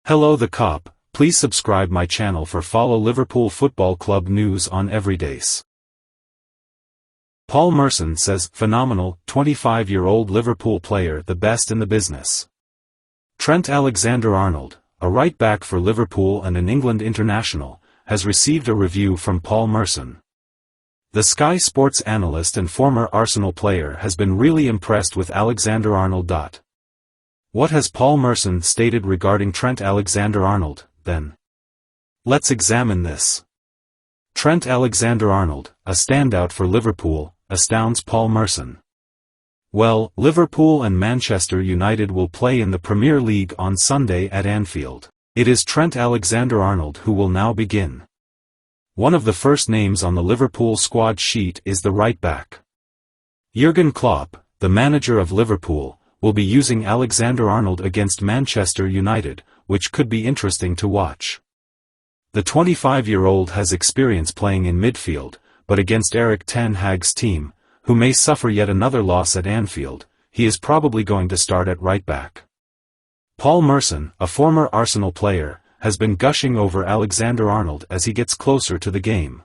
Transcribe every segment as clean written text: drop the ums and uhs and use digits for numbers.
Hello the cop, please subscribe my channel for follow Liverpool Football Club news on every days. Paul Merson says, phenomenal, 25-year-old Liverpool player the best in the business. Trent Alexander-Arnold, a right-back for Liverpool and an England international, has received a review from Paul Merson. The Sky Sports analyst and former Arsenal player has been really impressed with Alexander-Arnold. What has Paul Merson stated regarding Trent Alexander-Arnold, then? Let's examine this. Trent Alexander-Arnold, a standout for Liverpool, astounds Paul Merson. Well, Liverpool and Manchester United will play in the Premier League on Sunday at Anfield. It is Trent Alexander-Arnold who will now begin. One of the first names on the Liverpool squad sheet is the right-back. Jurgen Klopp, the manager of Liverpool, will be using Alexander-Arnold against Manchester United, which could be interesting to watch. The 25-year-old has experience playing in midfield, but against Erik ten Hag's team, who may suffer yet another loss at Anfield, he is probably going to start at right-back. Paul Merson, a former Arsenal player, has been gushing over Alexander-Arnold as he gets closer to the game.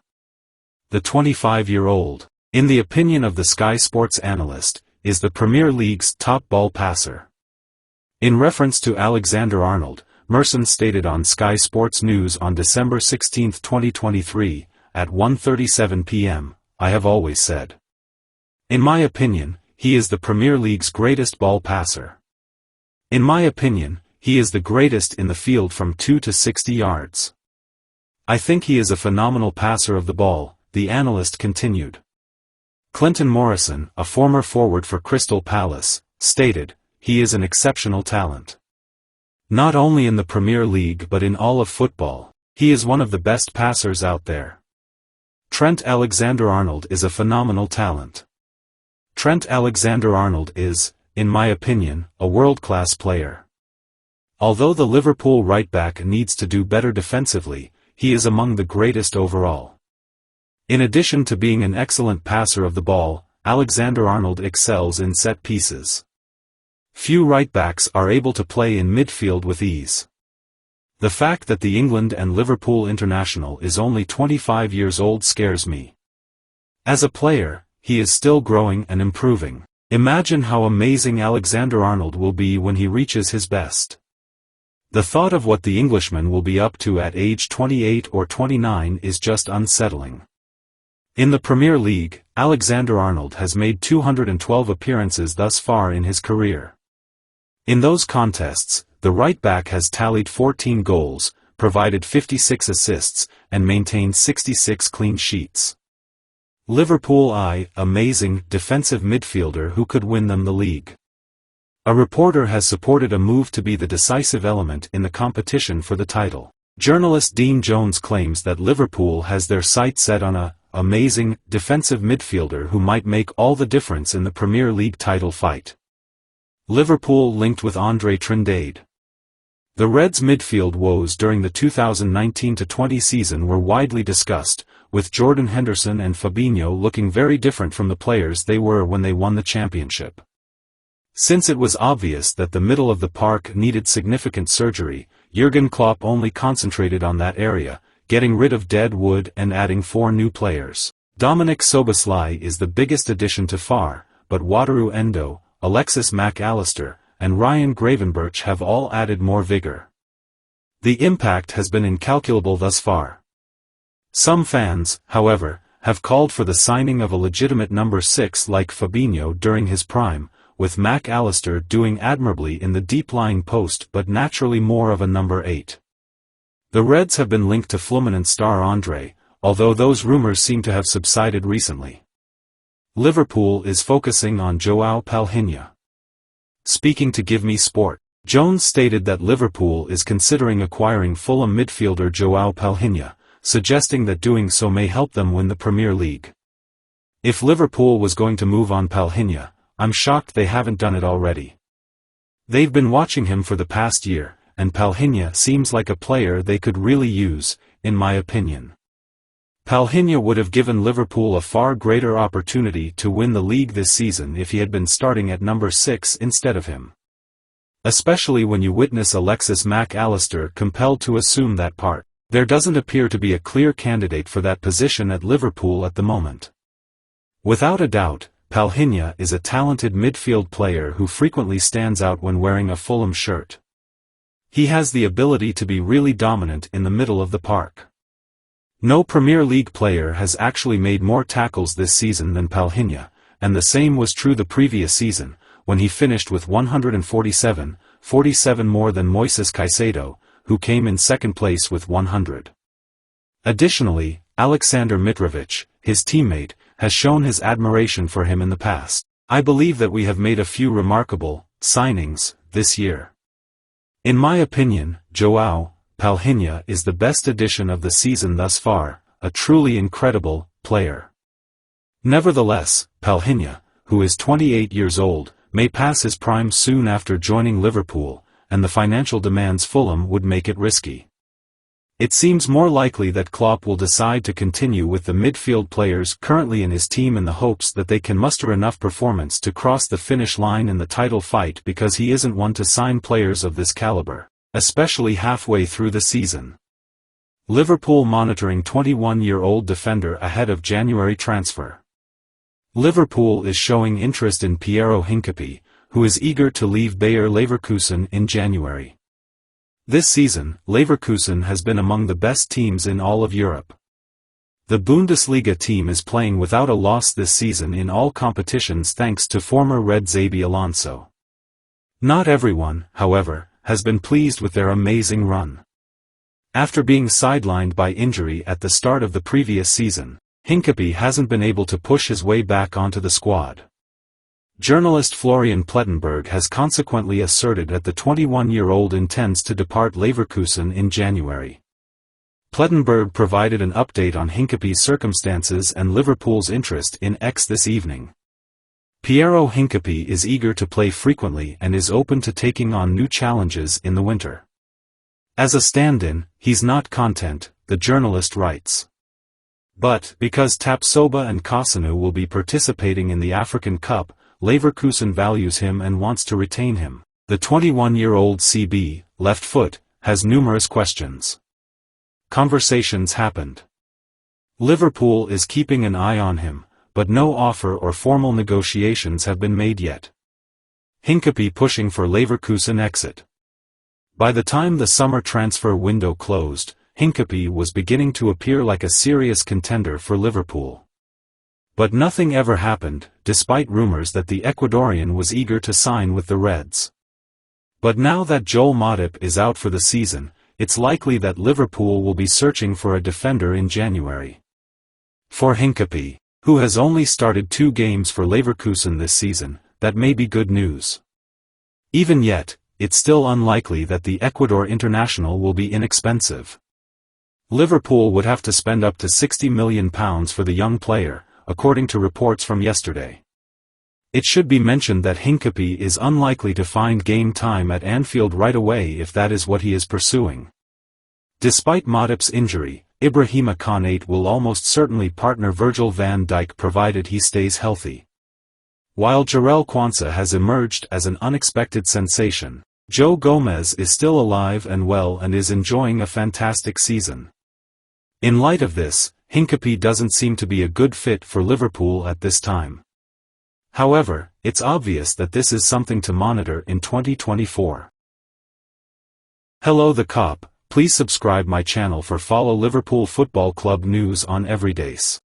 The 25-year-old, in the opinion of the Sky Sports analyst, is the Premier League's top ball passer. In reference to Alexander-Arnold, Merson stated on Sky Sports News on December 16, 2023, at 1:37 p.m., "I have always said. In my opinion, he is the Premier League's greatest ball passer. In my opinion, he is the greatest in the field from 2 to 60 yards. I think he is a phenomenal passer of the ball," the analyst continued. Clinton Morrison, a former forward for Crystal Palace, stated, "He is an exceptional talent. Not only in the Premier League but in all of football, he is one of the best passers out there. Trent Alexander-Arnold is a phenomenal talent. Trent Alexander-Arnold is, in my opinion, a world-class player. Although the Liverpool right-back needs to do better defensively, he is among the greatest overall. In addition to being an excellent passer of the ball, Alexander-Arnold excels in set pieces. Few right-backs are able to play in midfield with ease. The fact that the England and Liverpool international is only 25 years old scares me. As a player, he is still growing and improving. Imagine how amazing Alexander-Arnold will be when he reaches his best. The thought of what the Englishman will be up to at age 28 or 29 is just unsettling. In the Premier League, Alexander-Arnold has made 212 appearances thus far in his career. In those contests, the right-back has tallied 14 goals, provided 56 assists, and maintained 66 clean sheets. Liverpool amazing defensive midfielder who could win them the league. A reporter has supported a move to be the decisive element in the competition for the title. Journalist Dean Jones claims that Liverpool has their sights set on a amazing defensive midfielder who might make all the difference in the Premier League title fight. Liverpool linked with Andre Trindade. The Reds' midfield woes during the 2019-20 season were widely discussed, with Jordan Henderson and Fabinho looking very different from the players they were when they won the championship. Since it was obvious that the middle of the park needed significant surgery, Jurgen Klopp only concentrated on that area, getting rid of dead wood and adding 4 new players. Dominic Szoboszlai is the biggest addition to far, but Wataru Endo, Alexis Mac Allister, and Ryan Gravenberch have all added more vigor. The impact has been incalculable thus far. Some fans, however, have called for the signing of a legitimate number 6 like Fabinho during his prime, with Mac Allister doing admirably in the deep-lying post but naturally more of a number 8. The Reds have been linked to Fluminense star Andre, although those rumors seem to have subsided recently. Liverpool is focusing on João Palhinha. Speaking to Give Me Sport, Jones stated that Liverpool is considering acquiring Fulham midfielder João Palhinha, suggesting that doing so may help them win the Premier League. If Liverpool was going to move on Palhinha, I'm shocked they haven't done it already. They've been watching him for the past year, and Palhinha seems like a player they could really use, in my opinion. Palhinha would have given Liverpool a far greater opportunity to win the league this season if he had been starting at number 6 instead of him. especially when you witness Alexis Mac Allister compelled to assume that part. There doesn't appear to be a clear candidate for that position at Liverpool at the moment. Without a doubt, Palhinha is a talented midfield player who frequently stands out when wearing a Fulham shirt. He has the ability to be really dominant in the middle of the park. No Premier League player has actually made more tackles this season than Palhinha, and the same was true the previous season, when he finished with 147, 47 more than Moises Caicedo, who came in second place with 100. Additionally, Aleksandar Mitrovic, his teammate, has shown his admiration for him in the past. I believe that we have made a few remarkable signings this year. In my opinion, João Palhinha is the best addition of the season thus far, a truly incredible player. Nevertheless, Palhinha, who is 28 years old, may pass his prime soon after joining Liverpool, and the financial demands Fulham would make it risky. It seems more likely that Klopp will decide to continue with the midfield players currently in his team in the hopes that they can muster enough performance to cross the finish line in the title fight, because he isn't one to sign players of this caliber, especially halfway through the season. Liverpool monitoring 21-year-old defender ahead of January transfer. Liverpool is showing interest in Piero Hincapié, who is eager to leave Bayer Leverkusen in January. This season, Leverkusen has been among the best teams in all of Europe. The Bundesliga team is playing without a loss this season in all competitions thanks to former Red Xabi Alonso. Not everyone, however, has been pleased with their amazing run. After being sidelined by injury at the start of the previous season, Hincapié hasn't been able to push his way back onto the squad. Journalist Florian Plettenberg has consequently asserted that the 21-year-old intends to depart Leverkusen in January. Plettenberg provided an update on Hincapié's circumstances and Liverpool's interest in X this evening. Piero Hincapié is eager to play frequently and is open to taking on new challenges in the winter. As a stand-in, he's not content, the journalist writes. But, because Tapsoba and Cossinu will be participating in the African Cup, Leverkusen values him and wants to retain him. The 21-year-old CB, left foot, has numerous questions. Conversations happened. Liverpool is keeping an eye on him, but no offer or formal negotiations have been made yet. Hincapié pushing for Leverkusen exit. By the time the summer transfer window closed, Hincapié was beginning to appear like a serious contender for Liverpool. But nothing ever happened, despite rumors that the Ecuadorian was eager to sign with the Reds. But now that Joel Matip is out for the season, it's likely that Liverpool will be searching for a defender in January. For Hincapié, who has only started 2 games for Leverkusen this season, that may be good news. Even yet, it's still unlikely that the Ecuador international will be inexpensive. Liverpool would have to spend up to £60 million for the young player, according to reports from yesterday. It should be mentioned that Hincapié is unlikely to find game time at Anfield right away if that is what he is pursuing. Despite Matip's injury, Ibrahima Konate will almost certainly partner Virgil van Dijk provided he stays healthy. While Jarell Quansah has emerged as an unexpected sensation, Joe Gomez is still alive and well and is enjoying a fantastic season. In light of this, Hincapié doesn't seem to be a good fit for Liverpool at this time. However, it's obvious that this is something to monitor in 2024. Hello the Cop, please subscribe my channel for follow Liverpool Football Club news on everydays.